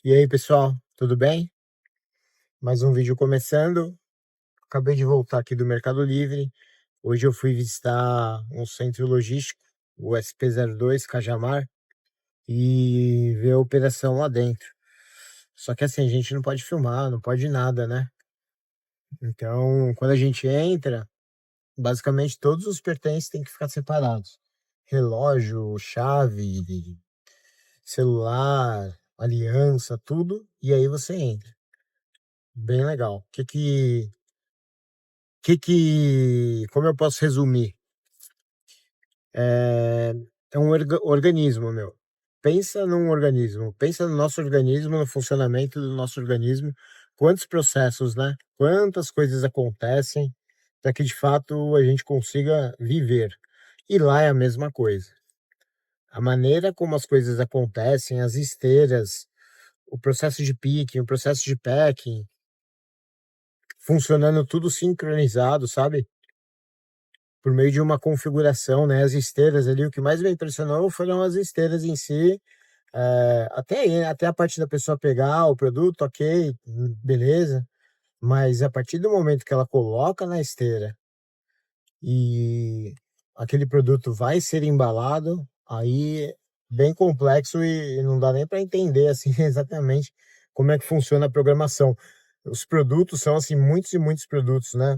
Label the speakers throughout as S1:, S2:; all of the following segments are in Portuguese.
S1: E aí, pessoal, tudo bem? Mais um vídeo começando. Acabei de voltar aqui do Mercado Livre. Hoje eu fui visitar um centro logístico, o SP02 Cajamar, e ver a operação lá dentro. Só que assim, a gente não pode filmar, não pode nada, né? Então, quando a gente entra, basicamente todos os pertences têm que ficar separados. Relógio, chave, celular, aliança, tudo. E aí você entra. Bem legal. Como eu posso resumir? É, é um organismo, meu. Pensa num organismo, pensa no nosso organismo, no funcionamento do nosso organismo, quantos processos, né? Quantas coisas acontecem para que de fato a gente consiga viver. E lá é a mesma coisa. A maneira como as coisas acontecem, as esteiras, o processo de picking, o processo de packing, funcionando tudo sincronizado, sabe? Por meio de uma configuração, né? As esteiras ali, o que mais me impressionou foram as esteiras em si, até a parte da pessoa pegar o produto, ok, beleza, mas a partir do momento que ela coloca na esteira e aquele produto vai ser embalado, aí bem complexo e não dá nem para entender assim exatamente como é que funciona a programação. Os produtos são assim muitos e muitos produtos, né?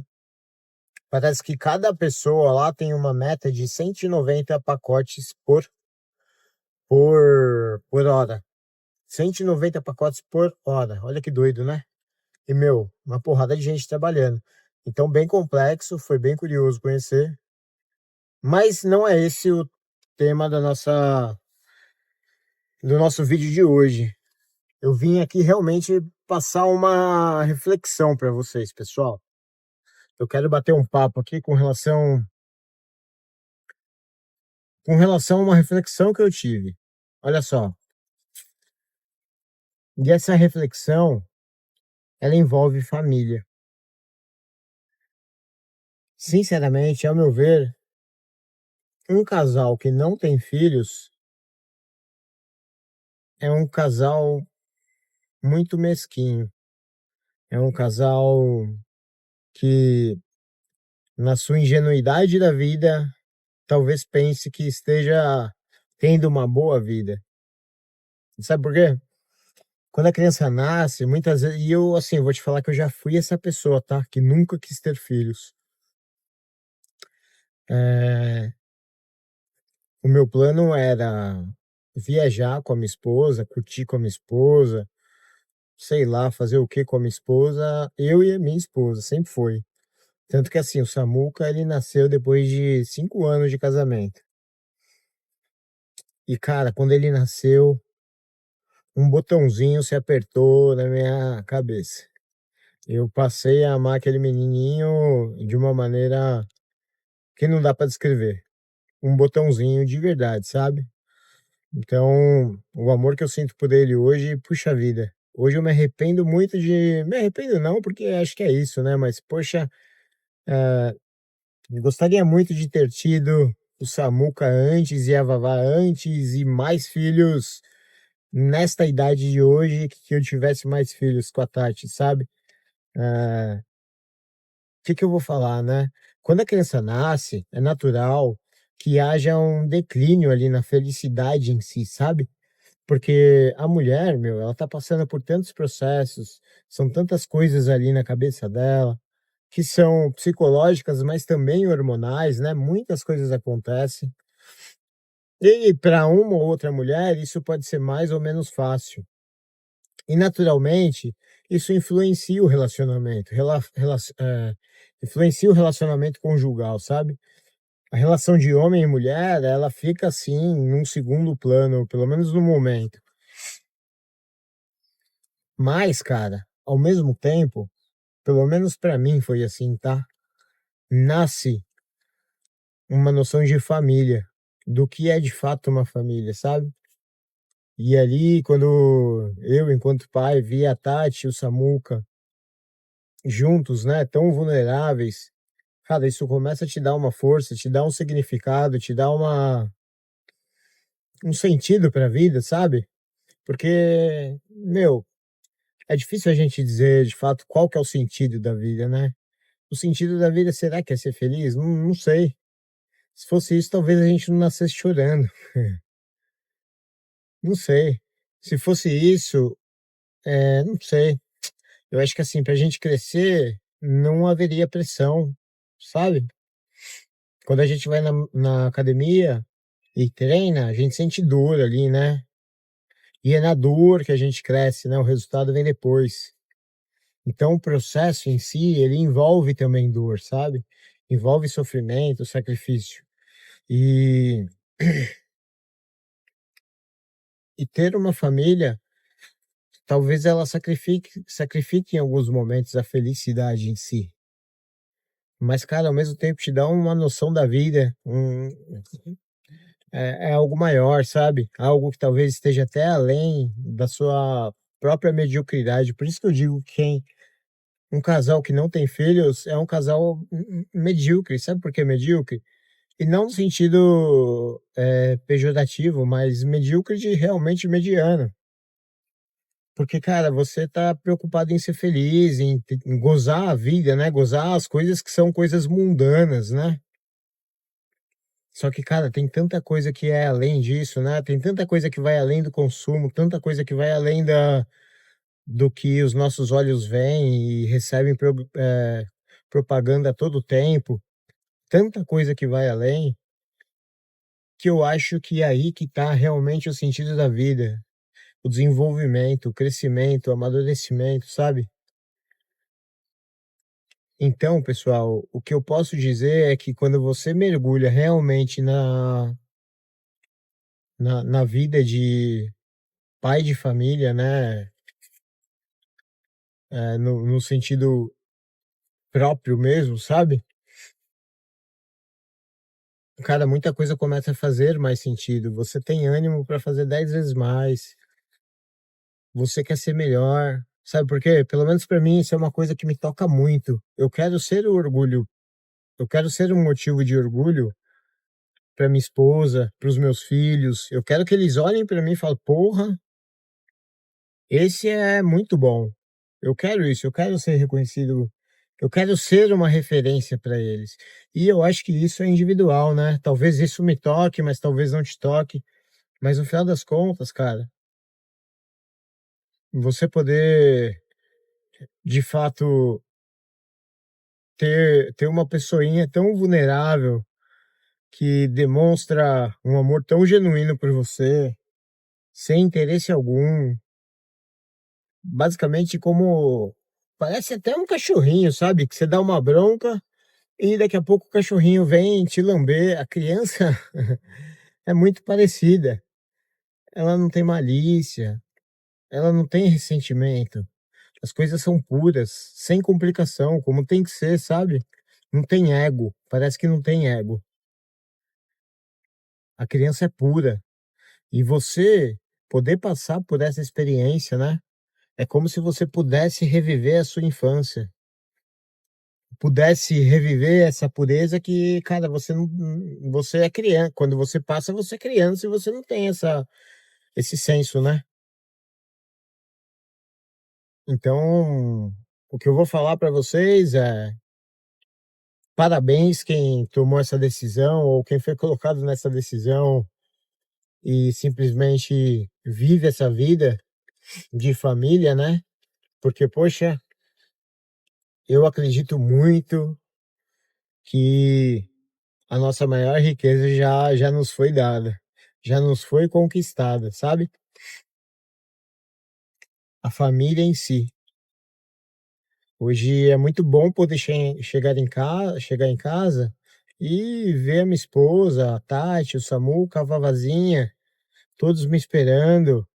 S1: Parece que cada pessoa lá tem uma meta de 190 pacotes por hora. 190 pacotes por hora. Olha que doido, né? E, meu, uma porrada de gente trabalhando. Então, bem complexo, foi bem curioso conhecer. Mas não é esse o tema do nosso vídeo de hoje. Eu vim aqui realmente passar uma reflexão para vocês, pessoal. Eu quero bater um papo aqui com relação a uma reflexão que eu tive. Olha só, e essa reflexão, ela envolve família. Sinceramente, ao meu ver, um casal que não tem filhos é um casal muito mesquinho. É um casal que, na sua ingenuidade da vida, talvez pense que esteja tendo uma boa vida. Sabe por quê? Quando a criança nasce, muitas vezes, e eu, assim, vou te falar que eu já fui essa pessoa, tá? Que nunca quis ter filhos. É, o meu plano era viajar com a minha esposa, curtir com a minha esposa, sei lá, fazer o que com a minha esposa, eu e a minha esposa, sempre foi. Tanto que assim, o Samuca, ele nasceu depois de 5 anos de casamento. E cara, quando ele nasceu, um botãozinho se apertou na minha cabeça. Eu passei a amar aquele menininho de uma maneira que não dá pra descrever. Um botãozinho de verdade, sabe? Então, o amor que eu sinto por ele hoje, puxa vida. Hoje eu me arrependo muito de. Me arrependo não, porque acho que é isso, né? Mas, poxa, eu gostaria muito de ter tido o Samuca antes e a Vavá antes e mais filhos nesta idade de hoje, que eu tivesse mais filhos com a Tati, sabe? O que eu vou falar, né? Quando a criança nasce, é natural que haja um declínio ali na felicidade em si, sabe? Porque a mulher, meu, ela tá passando por tantos processos, são tantas coisas ali na cabeça dela, que são psicológicas, mas também hormonais, né? Muitas coisas acontecem. E para uma ou outra mulher, isso pode ser mais ou menos fácil. E naturalmente, isso influencia o relacionamento, influencia o relacionamento conjugal, sabe? A relação de homem e mulher, ela fica assim, num segundo plano, pelo menos no momento. Mas, cara, ao mesmo tempo, pelo menos pra mim foi assim, tá? Nasce uma noção de família, do que é de fato uma família, sabe? E ali, quando eu, enquanto pai, vi a Tati e o Samuca juntos, né, tão vulneráveis, cara, isso começa a te dar uma força, te dá um significado, te dá um sentido pra vida, sabe? Porque, meu, é difícil a gente dizer de fato qual que é o sentido da vida, né? O sentido da vida será que é ser feliz? Não sei. Se fosse isso, talvez a gente não nascesse chorando. Não sei. Se fosse isso, não sei. Eu acho que assim, pra gente crescer, não haveria pressão, sabe? Quando a gente vai na academia e treina, a gente sente dor ali, né? E é na dor que a gente cresce, né? O resultado vem depois. Então, o processo em si, ele envolve também dor, sabe? Envolve sofrimento, sacrifício. E, e ter uma família, talvez ela sacrifique em alguns momentos a felicidade em si. Mas, cara, ao mesmo tempo te dá uma noção da vida, é algo maior, sabe? Algo que talvez esteja até além da sua própria mediocridade. Por isso que eu digo que um casal que não tem filhos é um casal medíocre. Sabe por que medíocre? E não no sentido pejorativo, mas medíocre de realmente mediano. Porque, cara, você tá preocupado em ser feliz, em gozar a vida, né? Gozar as coisas que são coisas mundanas, né? Só que, cara, tem tanta coisa que é além disso, né? Tem tanta coisa que vai além do consumo, tanta coisa que vai além do que os nossos olhos veem e recebem propaganda a todo tempo. Tanta coisa que vai além, que eu acho que é aí que tá realmente o sentido da vida. O desenvolvimento, o crescimento, o amadurecimento, sabe? Então, pessoal, o que eu posso dizer é que quando você mergulha realmente na vida de pai de família, né? No sentido próprio mesmo, sabe? Cara, muita coisa começa a fazer mais sentido. Você tem ânimo para fazer 10 vezes mais. Você quer ser melhor. Sabe por quê? Pelo menos para mim, isso é uma coisa que me toca muito. Eu quero ser o orgulho. Eu quero ser um motivo de orgulho para minha esposa, para os meus filhos. Eu quero que eles olhem para mim e falem: porra, esse é muito bom. Eu quero isso, eu quero ser reconhecido, eu quero ser uma referência para eles. E eu acho que isso é individual, né? Talvez isso me toque, mas talvez não te toque. Mas no final das contas, cara, você poder de fato ter uma pessoinha tão vulnerável que demonstra um amor tão genuíno por você, sem interesse algum, basicamente como parece até um cachorrinho, sabe? Que você dá uma bronca e daqui a pouco o cachorrinho vem te lamber. A criança é muito parecida. Ela não tem malícia, ela não tem ressentimento. As coisas são puras, sem complicação, como tem que ser, sabe? Não tem ego, parece que não tem ego. A criança é pura. E você poder passar por essa experiência, né? É como se você pudesse reviver a sua infância. Pudesse reviver essa pureza que, cara, você não, você é criança. Quando você passa, você é criança e você não tem esse senso, né? Então, o que eu vou falar para vocês é parabéns quem tomou essa decisão ou quem foi colocado nessa decisão e simplesmente vive essa vida de família, né? Porque, poxa, eu acredito muito que a nossa maior riqueza já nos foi dada, já nos foi conquistada, sabe? A família em si. Hoje é muito bom poder chegar em casa e ver a minha esposa, a Tati, o Samuca, a Vavazinha, todos me esperando,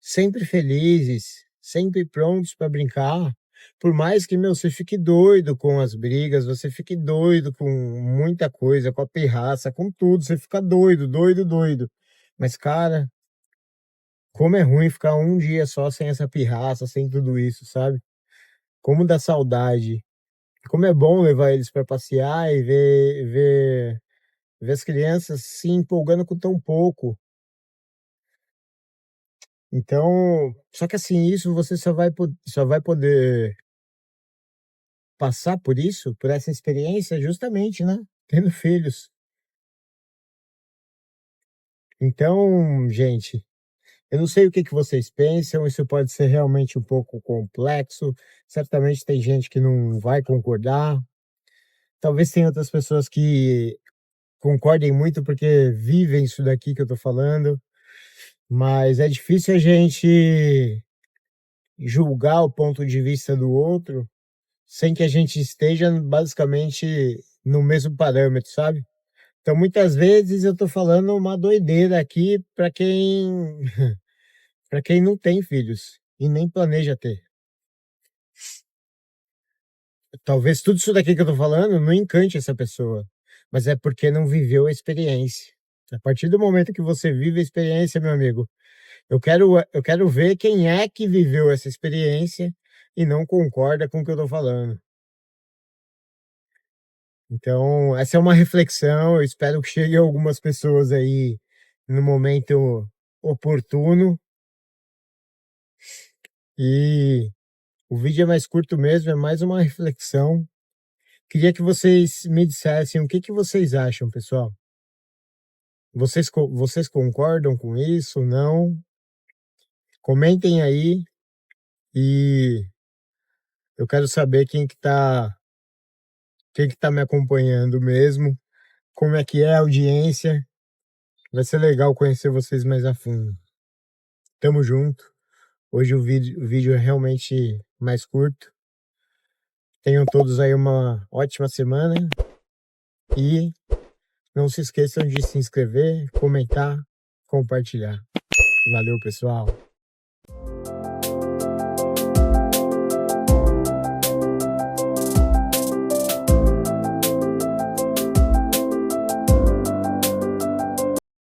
S1: sempre felizes, sempre prontos para brincar. Por mais que, meu, você fique doido com as brigas, você fique doido com muita coisa, com a pirraça, com tudo, você fica doido, doido, doido. Mas, cara, como é ruim ficar um dia só sem essa pirraça, sem tudo isso, sabe? Como dá saudade. Como é bom levar eles para passear e ver as crianças se empolgando com tão pouco. Então, só que assim, isso você só vai poder passar por isso, por essa experiência justamente, né, tendo filhos. Então, gente, eu não sei o que que vocês pensam, isso pode ser realmente um pouco complexo, certamente tem gente que não vai concordar, talvez tenha outras pessoas que concordem muito porque vivem isso daqui que eu tô falando, mas é difícil a gente julgar o ponto de vista do outro sem que a gente esteja basicamente no mesmo parâmetro, sabe? Então, muitas vezes eu tô falando uma doideira aqui para quem para quem não tem filhos e nem planeja ter. Talvez tudo isso daqui que eu tô falando não encante essa pessoa, mas é porque não viveu a experiência. A partir do momento que você vive a experiência, meu amigo, eu quero ver quem é que viveu essa experiência e não concorda com o que eu tô falando. Então, essa é uma reflexão, eu espero que chegue a algumas pessoas aí no momento oportuno. E o vídeo é mais curto mesmo, é mais uma reflexão. Queria que vocês me dissessem o que que vocês acham, pessoal. Vocês concordam com isso? Não? Comentem aí e eu quero saber quem que tá me acompanhando mesmo, como é que é a audiência. Vai ser legal conhecer vocês mais a fundo. Tamo junto. Hoje o vídeo é realmente mais curto. Tenham todos aí uma ótima semana e não se esqueçam de se inscrever, comentar, compartilhar. Valeu, pessoal.